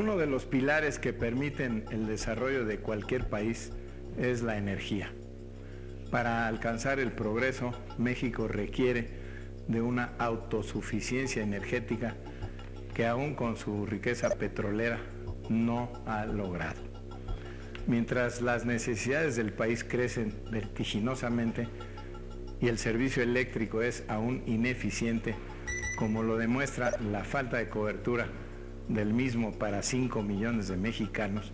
Uno de los pilares que permiten el desarrollo de cualquier país es la energía. Para alcanzar el progreso, México requiere de una autosuficiencia energética que aún con su riqueza petrolera no ha logrado. Mientras las necesidades del país crecen vertiginosamente y el servicio eléctrico es aún ineficiente, como lo demuestra la falta de cobertura del mismo para 5 millones de mexicanos,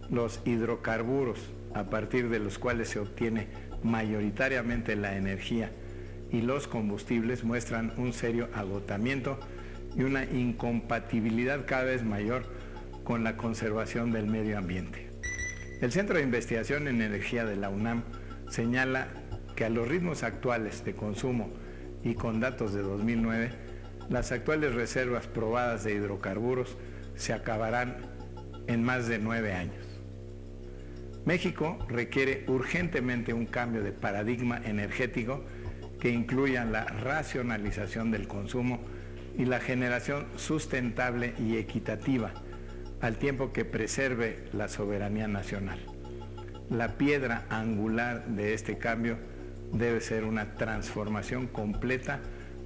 los hidrocarburos, a partir de los cuales se obtiene mayoritariamente la energía, y los combustibles muestran un serio agotamiento y una incompatibilidad cada vez mayor con la conservación del medio ambiente. El Centro de Investigación en Energía de la UNAM señala que a los ritmos actuales de consumo y con datos de 2009, las actuales reservas probadas de hidrocarburos se acabarán en más de 9 años. México requiere urgentemente un cambio de paradigma energético que incluya la racionalización del consumo y la generación sustentable y equitativa, al tiempo que preserve la soberanía nacional. La piedra angular de este cambio debe ser una transformación completa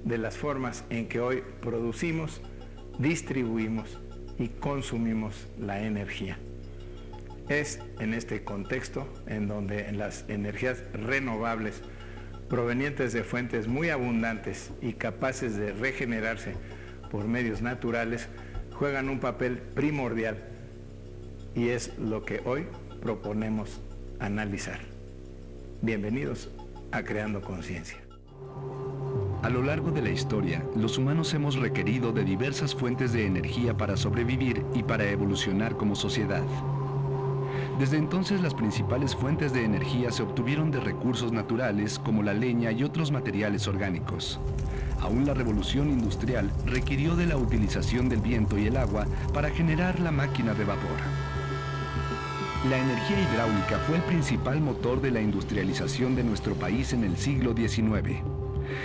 de las formas en que hoy producimos, distribuimos y consumimos la energía. Es en este contexto en donde las energías renovables provenientes de fuentes muy abundantes y capaces de regenerarse por medios naturales juegan un papel primordial, y es lo que hoy proponemos analizar. Bienvenidos a Creando Conciencia. A lo largo de la historia, los humanos hemos requerido de diversas fuentes de energía para sobrevivir y para evolucionar como sociedad. Desde entonces, las principales fuentes de energía se obtuvieron de recursos naturales como la leña y otros materiales orgánicos. Aún la revolución industrial requirió de la utilización del viento y el agua para generar la máquina de vapor. La energía hidráulica fue el principal motor de la industrialización de nuestro país en el siglo XIX.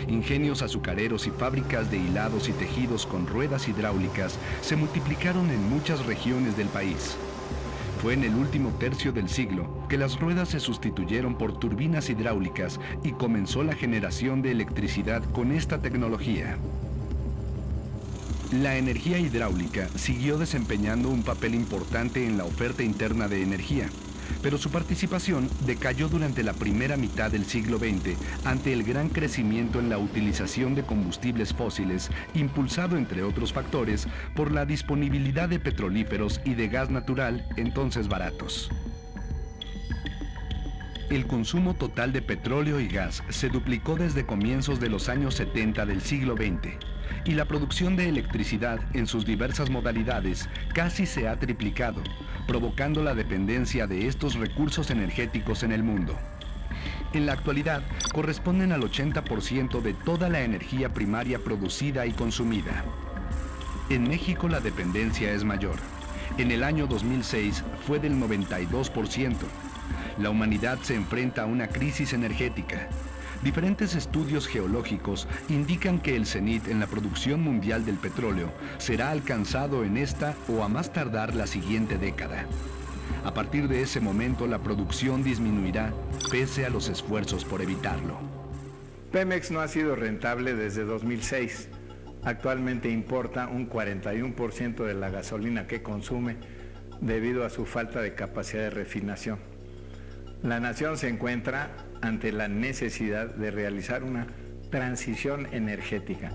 Ingenios azucareros y fábricas de hilados y tejidos con ruedas hidráulicas se multiplicaron en muchas regiones del país. Fue en el último tercio del siglo que las ruedas se sustituyeron por turbinas hidráulicas y comenzó la generación de electricidad con esta tecnología. La energía hidráulica siguió desempeñando un papel importante en la oferta interna de energía, pero su participación decayó durante la primera mitad del siglo XX ante el gran crecimiento en la utilización de combustibles fósiles, impulsado, entre otros factores, por la disponibilidad de petrolíferos y de gas natural, entonces baratos. El consumo total de petróleo y gas se duplicó desde comienzos de los años 70 del siglo XX, y la producción de electricidad en sus diversas modalidades casi se ha triplicado, provocando la dependencia de estos recursos energéticos en el mundo. En la actualidad, corresponden al 80% de toda la energía primaria producida y consumida. En México la dependencia es mayor. En el año 2006 fue del 92%. La humanidad se enfrenta a una crisis energética. Diferentes estudios geológicos indican que el cenit en la producción mundial del petróleo será alcanzado en esta o a más tardar la siguiente década. A partir de ese momento la producción disminuirá pese a los esfuerzos por evitarlo. Pemex no ha sido rentable desde 2006. Actualmente importa un 41% de la gasolina que consume debido a su falta de capacidad de refinación. La nación se encuentra ante la necesidad de realizar una transición energética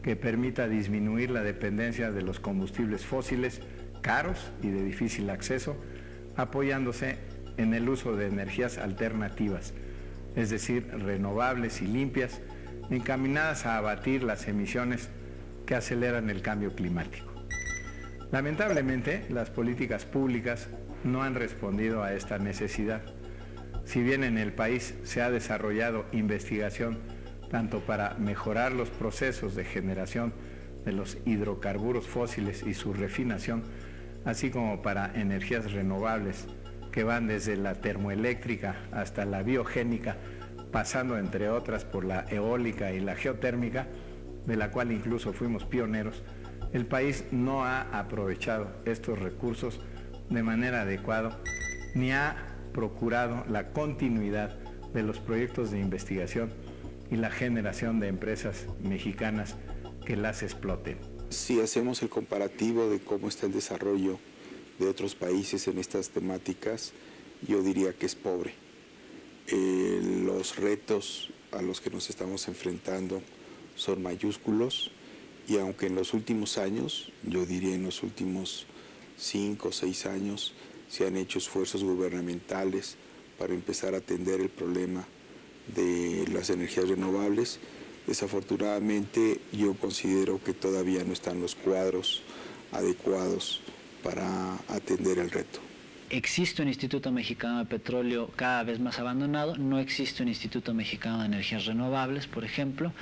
que permita disminuir la dependencia de los combustibles fósiles caros y de difícil acceso, apoyándose en el uso de energías alternativas, es decir, renovables y limpias, encaminadas a abatir las emisiones que aceleran el cambio climático. Lamentablemente, las políticas públicas no han respondido a esta necesidad. Si bien en el país se ha desarrollado investigación tanto para mejorar los procesos de generación de los hidrocarburos fósiles y su refinación, así como para energías renovables que van desde la termoeléctrica hasta la biogénica, pasando entre otras por la eólica y la geotérmica, de la cual incluso fuimos pioneros, el país no ha aprovechado estos recursos de manera adecuada, ni ha procurado la continuidad de los proyectos de investigación y la generación de empresas mexicanas que las exploten. Si hacemos el comparativo de cómo está el desarrollo de otros países en estas temáticas, yo diría que es pobre. Los retos a los que nos estamos enfrentando son mayúsculos, y aunque en los últimos años, yo diría en los últimos 5 o 6 años, se han hecho esfuerzos gubernamentales para empezar a atender el problema de las energías renovables, desafortunadamente yo considero que todavía no están los cuadros adecuados para atender el reto. Existe un Instituto Mexicano de Petróleo cada vez más abandonado, no existe un Instituto Mexicano de Energías Renovables, por ejemplo,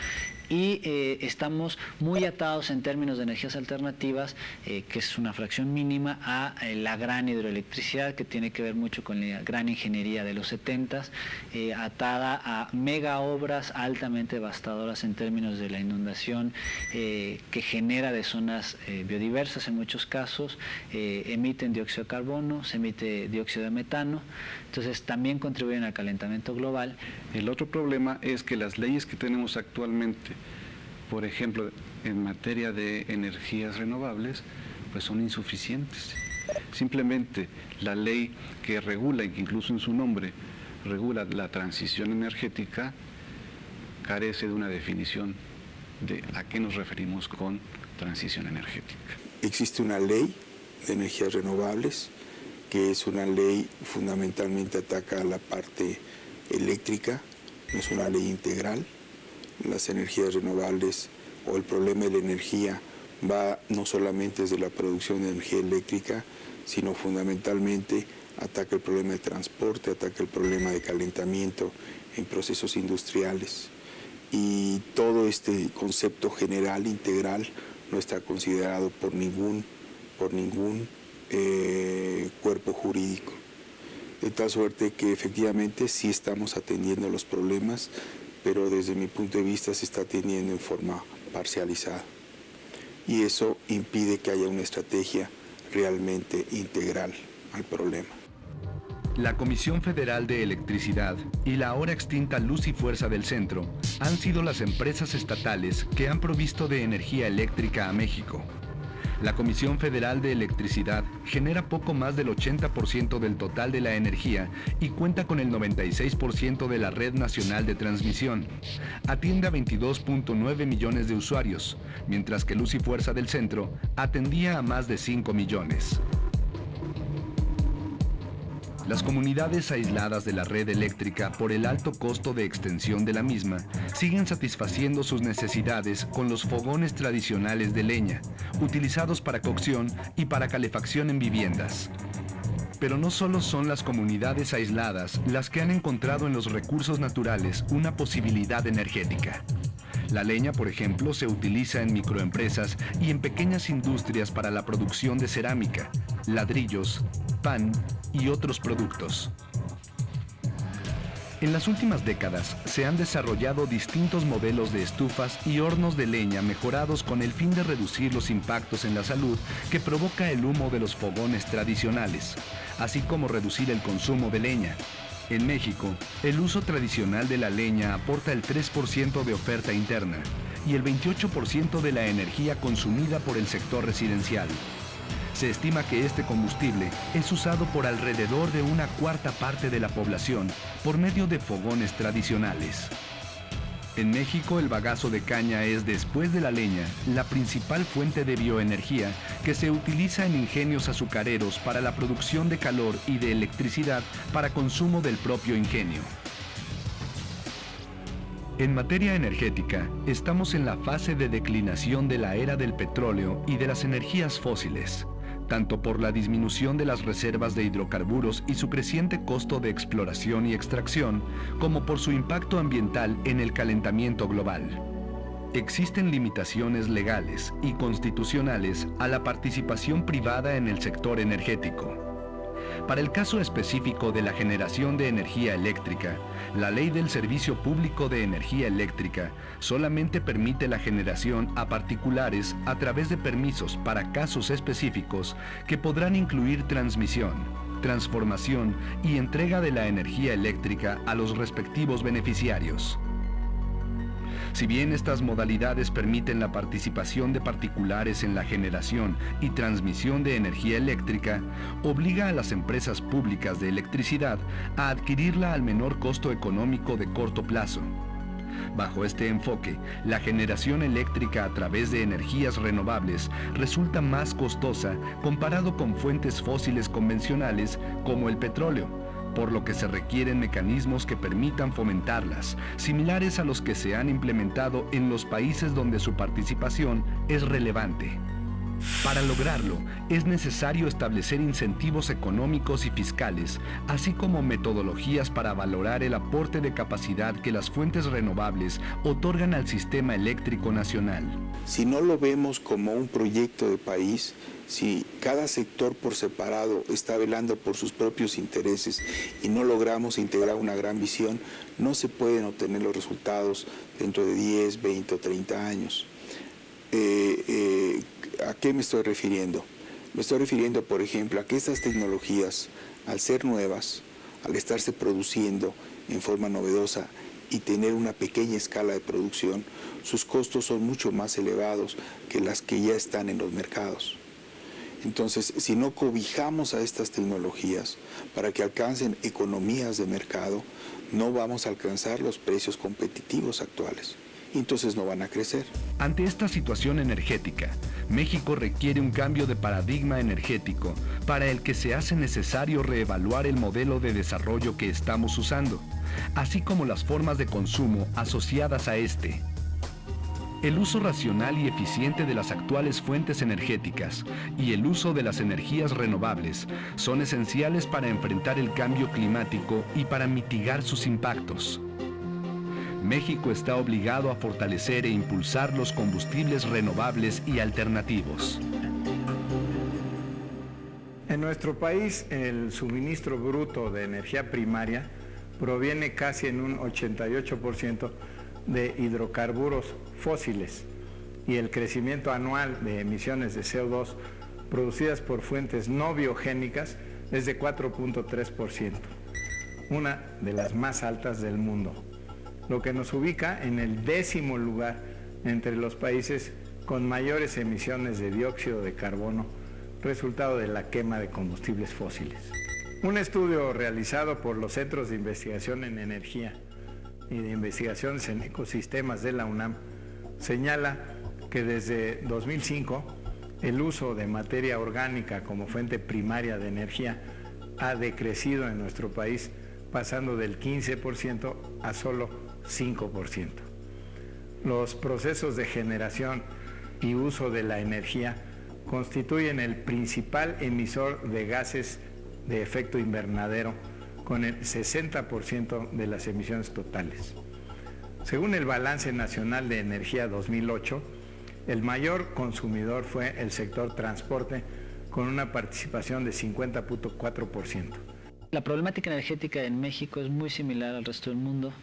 y estamos muy atados en términos de energías alternativas, que es una fracción mínima, a la gran hidroelectricidad, que tiene que ver mucho con la gran ingeniería de los 70s, atada a mega obras altamente devastadoras en términos de la inundación, que genera de zonas biodiversas en muchos casos, emiten dióxido de carbono, se emite dióxido de metano, entonces también contribuyen al calentamiento global. El otro problema es que las leyes que tenemos actualmente, por ejemplo, en materia de energías renovables, pues son insuficientes. Simplemente la ley que regula, y que incluso en su nombre regula la transición energética, carece de una definición de a qué nos referimos con transición energética. Existe una ley de energías renovables, que es una ley fundamentalmente ataca a la parte eléctrica, no es una ley integral. Las energías renovables o el problema de la energía va no solamente desde la producción de energía eléctrica, sino fundamentalmente ataca el problema de transporte, ataca el problema de calentamiento en procesos industriales. Y todo este concepto general, integral, no está considerado por ningún cuerpo jurídico. De tal suerte que efectivamente sí estamos atendiendo los problemas, pero desde mi punto de vista se está atendiendo en forma parcializada. Y eso impide que haya una estrategia realmente integral al problema. La Comisión Federal de Electricidad y la ahora extinta Luz y Fuerza del Centro han sido las empresas estatales que han provisto de energía eléctrica a México. La Comisión Federal de Electricidad genera poco más del 80% del total de la energía y cuenta con el 96% de la red nacional de transmisión. Atiende a 22.9 millones de usuarios, mientras que Luz y Fuerza del Centro atendía a más de 5 millones. Las comunidades aisladas de la red eléctrica por el alto costo de extensión de la misma siguen satisfaciendo sus necesidades con los fogones tradicionales de leña, utilizados para cocción y para calefacción en viviendas. Pero no solo son las comunidades aisladas las que han encontrado en los recursos naturales una posibilidad energética. La leña, por ejemplo, se utiliza en microempresas y en pequeñas industrias para la producción de cerámica, ladrillos, pan y otros productos. En las últimas décadas se han desarrollado distintos modelos de estufas y hornos de leña mejorados con el fin de reducir los impactos en la salud que provoca el humo de los fogones tradicionales, así como reducir el consumo de leña. En México, el uso tradicional de la leña aporta el 3% de oferta interna y el 28% de la energía consumida por el sector residencial. Se estima que este combustible es usado por alrededor de una cuarta parte de la población por medio de fogones tradicionales. En México, el bagazo de caña es, después de la leña, la principal fuente de bioenergía que se utiliza en ingenios azucareros para la producción de calor y de electricidad para consumo del propio ingenio. En materia energética, estamos en la fase de declinación de la era del petróleo y de las energías fósiles, tanto por la disminución de las reservas de hidrocarburos y su creciente costo de exploración y extracción, como por su impacto ambiental en el calentamiento global. Existen limitaciones legales y constitucionales a la participación privada en el sector energético. Para el caso específico de la generación de energía eléctrica, la Ley del Servicio Público de Energía Eléctrica solamente permite la generación a particulares a través de permisos para casos específicos que podrán incluir transmisión, transformación y entrega de la energía eléctrica a los respectivos beneficiarios. Si bien estas modalidades permiten la participación de particulares en la generación y transmisión de energía eléctrica, obliga a las empresas públicas de electricidad a adquirirla al menor costo económico de corto plazo. Bajo este enfoque, la generación eléctrica a través de energías renovables resulta más costosa comparado con fuentes fósiles convencionales como el petróleo, por lo que se requieren mecanismos que permitan fomentarlas, similares a los que se han implementado en los países donde su participación es relevante. Para lograrlo, es necesario establecer incentivos económicos y fiscales, así como metodologías para valorar el aporte de capacidad que las fuentes renovables otorgan al sistema eléctrico nacional. Si no lo vemos como un proyecto de país, si cada sector por separado está velando por sus propios intereses y no logramos integrar una gran visión, no se pueden obtener los resultados dentro de 10, 20 o 30 años. ¿A qué me estoy refiriendo? Me estoy refiriendo, por ejemplo, a que estas tecnologías, al ser nuevas, al estarse produciendo en forma novedosa y tener una pequeña escala de producción, sus costos son mucho más elevados que las que ya están en los mercados. Entonces, si no cobijamos a estas tecnologías para que alcancen economías de mercado, no vamos a alcanzar los precios competitivos actuales. Entonces no van a crecer. Ante esta situación energética, México requiere un cambio de paradigma energético para el que se hace necesario reevaluar el modelo de desarrollo que estamos usando, así como las formas de consumo asociadas a este. El uso racional y eficiente de las actuales fuentes energéticas y el uso de las energías renovables son esenciales para enfrentar el cambio climático y para mitigar sus impactos. México está obligado a fortalecer e impulsar los combustibles renovables y alternativos. En nuestro país, el suministro bruto de energía primaria proviene casi en un 88% de hidrocarburos fósiles y el crecimiento anual de emisiones de CO2 producidas por fuentes no biogénicas es de 4.3%, una de las más altas del mundo, lo que nos ubica en el 10º lugar entre los países con mayores emisiones de dióxido de carbono, resultado de la quema de combustibles fósiles. Un estudio realizado por los Centros de Investigación en Energía y de Investigaciones en Ecosistemas de la UNAM señala que desde 2005 el uso de materia orgánica como fuente primaria de energía ha decrecido en nuestro país, pasando del 15% a solo 5%. Los procesos de generación y uso de la energía constituyen el principal emisor de gases de efecto invernadero, con el 60% de las emisiones totales. Según el Balance Nacional de Energía 2008, el mayor consumidor fue el sector transporte, con una participación de 50.4%. La problemática energética en México es muy similar al resto del mundo.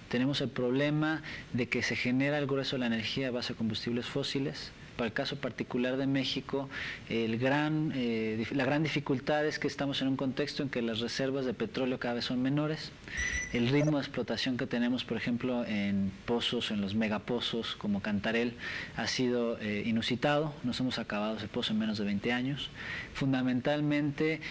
Tenemos el problema de que se genera el grueso de la energía a base de combustibles fósiles. Para el caso particular de México, la gran dificultad es que estamos en un contexto en que las reservas de petróleo cada vez son menores. El ritmo de explotación que tenemos, por ejemplo, en pozos, en los megapozos como Cantarell, ha sido inusitado. Nos hemos acabado ese pozo en menos de 20 años. Fundamentalmente,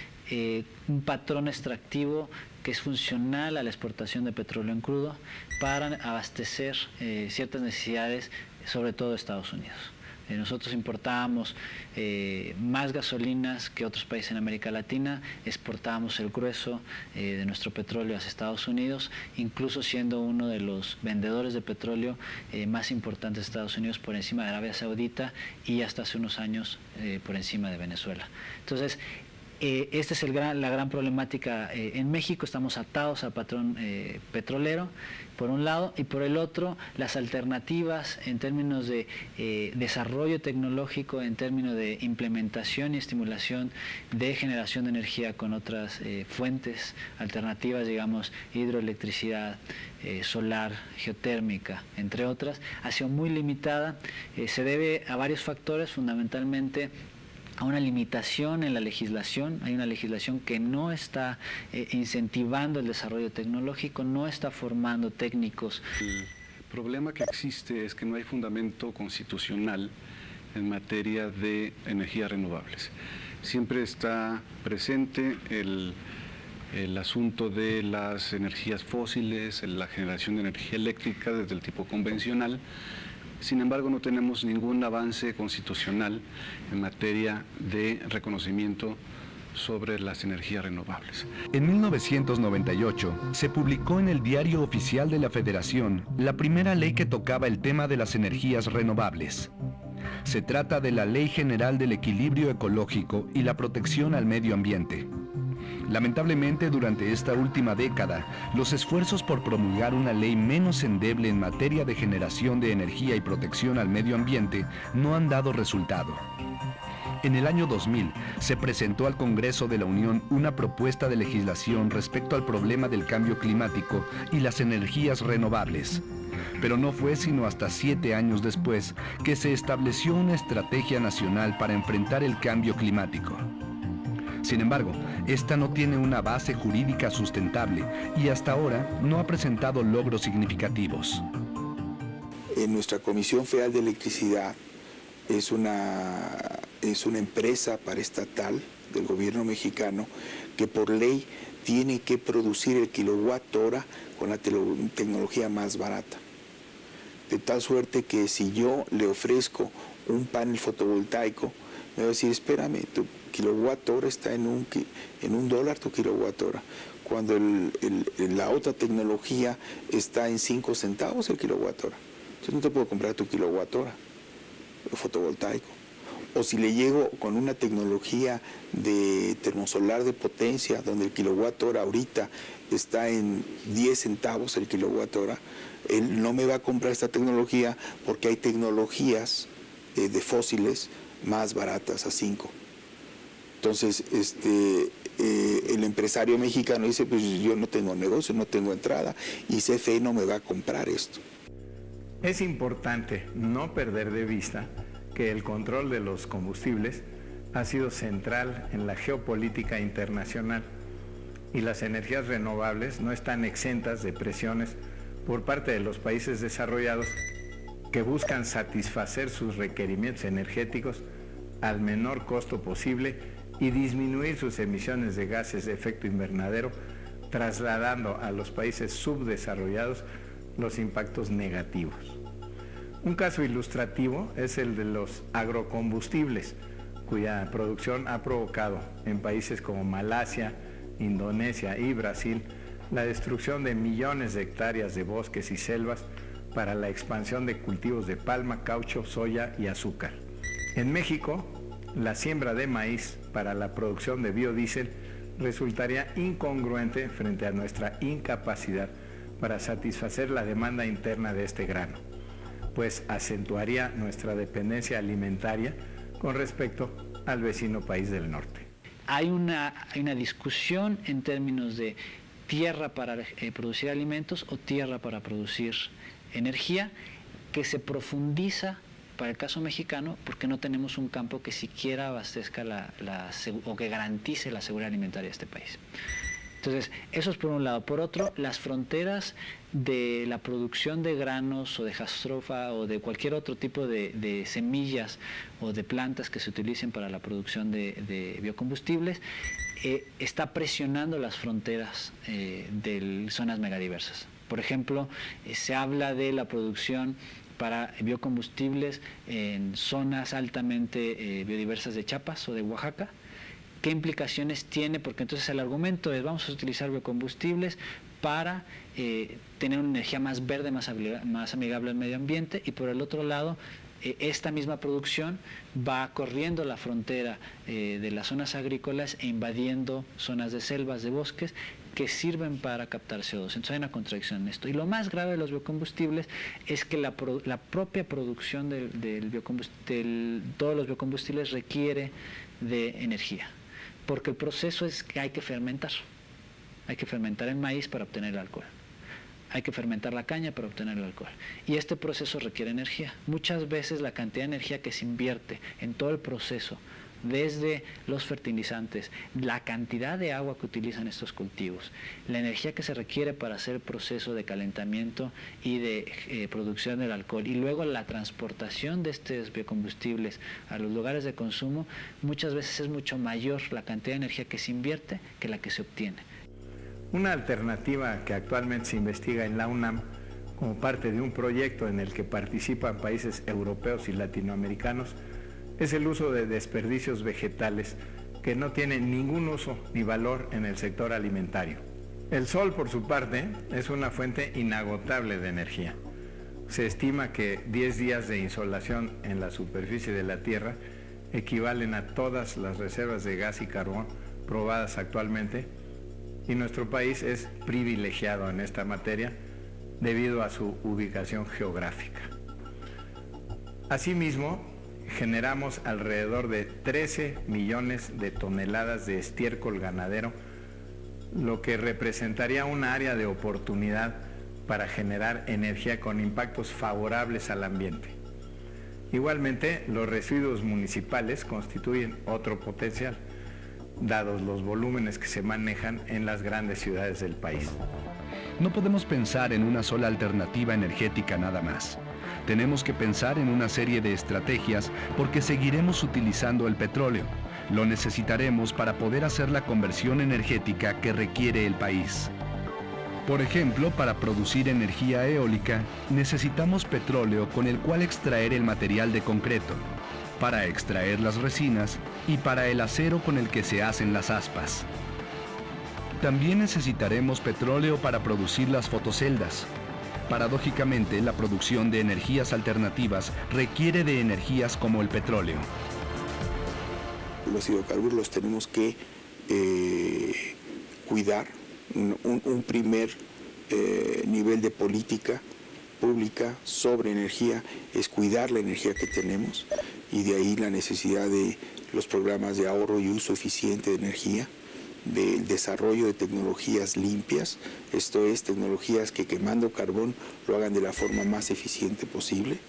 un patrón extractivo que es funcional a la exportación de petróleo en crudo para abastecer ciertas necesidades, sobre todo de Estados Unidos. Nosotros importábamos más gasolinas que otros países en América Latina, exportábamos el grueso de nuestro petróleo hacia Estados Unidos, incluso siendo uno de los vendedores de petróleo más importantes de Estados Unidos, por encima de Arabia Saudita y hasta hace unos años por encima de Venezuela. Entonces, Esta es la gran problemática en México. Estamos atados al patrón petrolero, por un lado, y por el otro, las alternativas en términos de desarrollo tecnológico, en términos de implementación y estimulación de generación de energía con otras fuentes alternativas, digamos, hidroelectricidad, solar, geotérmica, entre otras, ha sido muy limitada. Se debe a varios factores, fundamentalmente a una limitación en la legislación. Hay una legislación que no está incentivando el desarrollo tecnológico, no está formando técnicos. El problema que existe es que no hay fundamento constitucional en materia de energías renovables. Siempre está presente el asunto de las energías fósiles, la generación de energía eléctrica desde el tipo convencional. Sin embargo, no tenemos ningún avance constitucional en materia de reconocimiento sobre las energías renovables. En 1998 se publicó en el Diario Oficial de la Federación la primera ley que tocaba el tema de las energías renovables. Se trata de la Ley General del Equilibrio Ecológico y la Protección al Medio Ambiente. Lamentablemente, durante esta última década, los esfuerzos por promulgar una ley menos endeble en materia de generación de energía y protección al medio ambiente no han dado resultado. En el año 2000 se presentó al Congreso de la Unión una propuesta de legislación respecto al problema del cambio climático y las energías renovables. Pero no fue sino hasta 7 años después que se estableció una estrategia nacional para enfrentar el cambio climático. Sin embargo, esta no tiene una base jurídica sustentable y hasta ahora no ha presentado logros significativos. En nuestra Comisión Federal de Electricidad es una empresa paraestatal del gobierno mexicano que por ley tiene que producir el kilowatt hora con la tecnología más barata. De tal suerte que si yo le ofrezco un panel fotovoltaico, me va a decir, espérame, tu kilowatt hora está en $1 tu kilowatt hora, cuando la otra tecnología está en 5 centavos el kilowatt hora. Entonces no te puedo comprar tu kilowatt hora fotovoltaico. O si le llego con una tecnología de termosolar de potencia, donde el kilowatt hora ahorita está en 10 centavos el kilowatt hora, él no me va a comprar esta tecnología porque hay tecnologías de fósiles más baratas a 5. Entonces, el empresario mexicano dice, pues yo no tengo negocio, no tengo entrada, y CFE no me va a comprar esto. Es importante no perder de vista que el control de los combustibles ha sido central en la geopolítica internacional y las energías renovables no están exentas de presiones por parte de los países desarrollados que buscan satisfacer sus requerimientos energéticos al menor costo posible y disminuir sus emisiones de gases de efecto invernadero, trasladando a los países subdesarrollados los impactos negativos. Un caso ilustrativo es el de los agrocombustibles, cuya producción ha provocado en países como Malasia, Indonesia y Brasil la destrucción de millones de hectáreas de bosques y selvas para la expansión de cultivos de palma, caucho, soya y azúcar. En México, la siembra de maíz para la producción de biodiesel resultaría incongruente frente a nuestra incapacidad para satisfacer la demanda interna de este grano, pues acentuaría nuestra dependencia alimentaria con respecto al vecino país del norte. Hay una discusión en términos de tierra para producir alimentos o tierra para producir energía que se profundiza para el caso mexicano porque no tenemos un campo que siquiera abastezca o que garantice la seguridad alimentaria de este país. Entonces, eso es por un lado. Por otro, las fronteras de la producción de granos o de jastrofa o de cualquier otro tipo de semillas o de plantas que se utilicen para la producción de biocombustibles está presionando las fronteras de zonas megadiversas. Por ejemplo, se habla de la producción para biocombustibles en zonas altamente biodiversas de Chiapas o de Oaxaca. ¿Qué implicaciones tiene? Porque entonces el argumento es vamos a utilizar biocombustibles para tener una energía más verde, más amigable al medio ambiente, y por el otro lado esta misma producción va corriendo la frontera de las zonas agrícolas e invadiendo zonas de selvas, de bosques, que sirven para captar CO2. Entonces hay una contradicción en esto. Y lo más grave de los biocombustibles es que la propia producción todos los biocombustibles requiere de energía, porque el proceso es que hay que fermentar. Hay que fermentar el maíz para obtener el alcohol. Hay que fermentar la caña para obtener el alcohol. Y este proceso requiere energía. Muchas veces la cantidad de energía que se invierte en todo el proceso, desde los fertilizantes, la cantidad de agua que utilizan estos cultivos, la energía que se requiere para hacer el proceso de calentamiento y de producción del alcohol, y luego la transportación de estos biocombustibles a los lugares de consumo, muchas veces es mucho mayor la cantidad de energía que se invierte que la que se obtiene. Una alternativa que actualmente se investiga en la UNAM como parte de un proyecto en el que participan países europeos y latinoamericanos es el uso de desperdicios vegetales que no tienen ningún uso ni valor en el sector alimentario. El sol, por su parte, es una fuente inagotable de energía. Se estima que 10 días de insolación en la superficie de la Tierra equivalen a todas las reservas de gas y carbón probadas actualmente, y nuestro país es privilegiado en esta materia debido a su ubicación geográfica. Asimismo, generamos alrededor de 13 millones de toneladas de estiércol ganadero, lo que representaría una área de oportunidad para generar energía con impactos favorables al ambiente. Igualmente, los residuos municipales constituyen otro potencial, dados los volúmenes que se manejan en las grandes ciudades del país. No podemos pensar en una sola alternativa energética nada más. Tenemos que pensar en una serie de estrategias porque seguiremos utilizando el petróleo. Lo necesitaremos para poder hacer la conversión energética que requiere el país. Por ejemplo, para producir energía eólica, necesitamos petróleo con el cual extraer el material de concreto, para extraer las resinas y para el acero con el que se hacen las aspas. También necesitaremos petróleo para producir las fotoceldas. Paradójicamente, la producción de energías alternativas requiere de energías como el petróleo. Los hidrocarburos tenemos que cuidar. Un primer nivel de política pública sobre energía es cuidar la energía que tenemos, y de ahí la necesidad de los programas de ahorro y uso eficiente de energía, del desarrollo de tecnologías limpias, esto es, tecnologías que quemando carbón lo hagan de la forma más eficiente posible,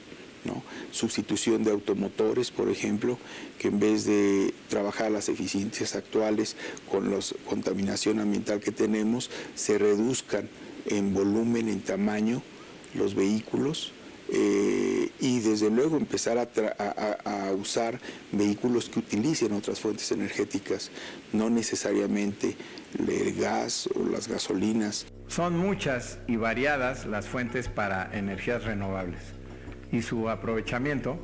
¿no? Sustitución de automotores, por ejemplo, que en vez de trabajar las eficiencias actuales con la contaminación ambiental que tenemos, se reduzcan en volumen, en tamaño los vehículos, y desde luego empezar a usar vehículos que utilicen otras fuentes energéticas, no necesariamente el gas o las gasolinas. Son muchas y variadas las fuentes para energías renovables, y su aprovechamiento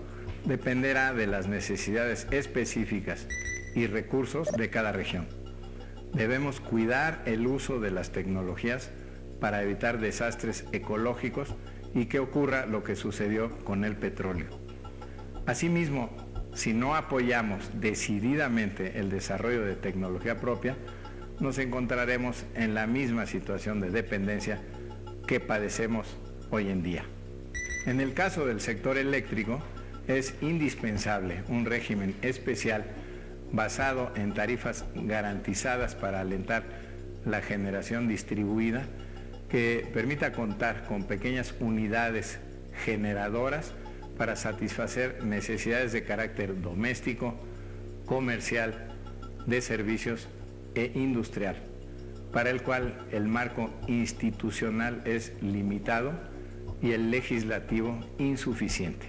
dependerá de las necesidades específicas y recursos de cada región. Debemos cuidar el uso de las tecnologías para evitar desastres ecológicos y que ocurra lo que sucedió con el petróleo. Asimismo, si no apoyamos decididamente el desarrollo de tecnología propia, nos encontraremos en la misma situación de dependencia que padecemos hoy en día. En el caso del sector eléctrico, es indispensable un régimen especial basado en tarifas garantizadas para alentar la generación distribuida, que permita contar con pequeñas unidades generadoras para satisfacer necesidades de carácter doméstico, comercial, de servicios e industrial, para el cual el marco institucional es limitado y el legislativo insuficiente.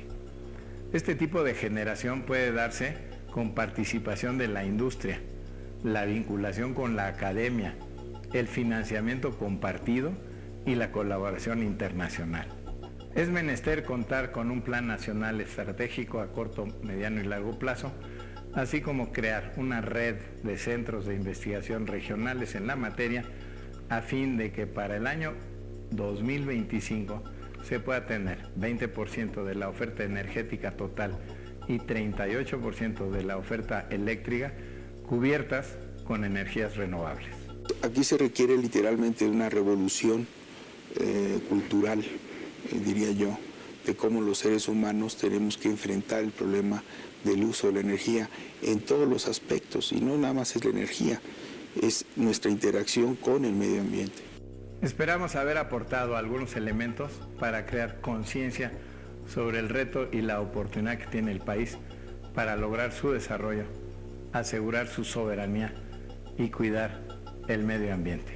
Este tipo de generación puede darse con participación de la industria, la vinculación con la academia, el financiamiento compartido y la colaboración internacional. Es menester contar con un plan nacional estratégico a corto, mediano y largo plazo, así como crear una red de centros de investigación regionales en la materia, a fin de que para el año 2025 se pueda tener 20% de la oferta energética total y 38% de la oferta eléctrica cubiertas con energías renovables. Aquí se requiere literalmente una revolución cultural, diría yo, de cómo los seres humanos tenemos que enfrentar el problema del uso de la energía en todos los aspectos, y no nada más es la energía, es nuestra interacción con el medio ambiente. Esperamos haber aportado algunos elementos para crear conciencia sobre el reto y la oportunidad que tiene el país para lograr su desarrollo, asegurar su soberanía y cuidar el medio ambiente.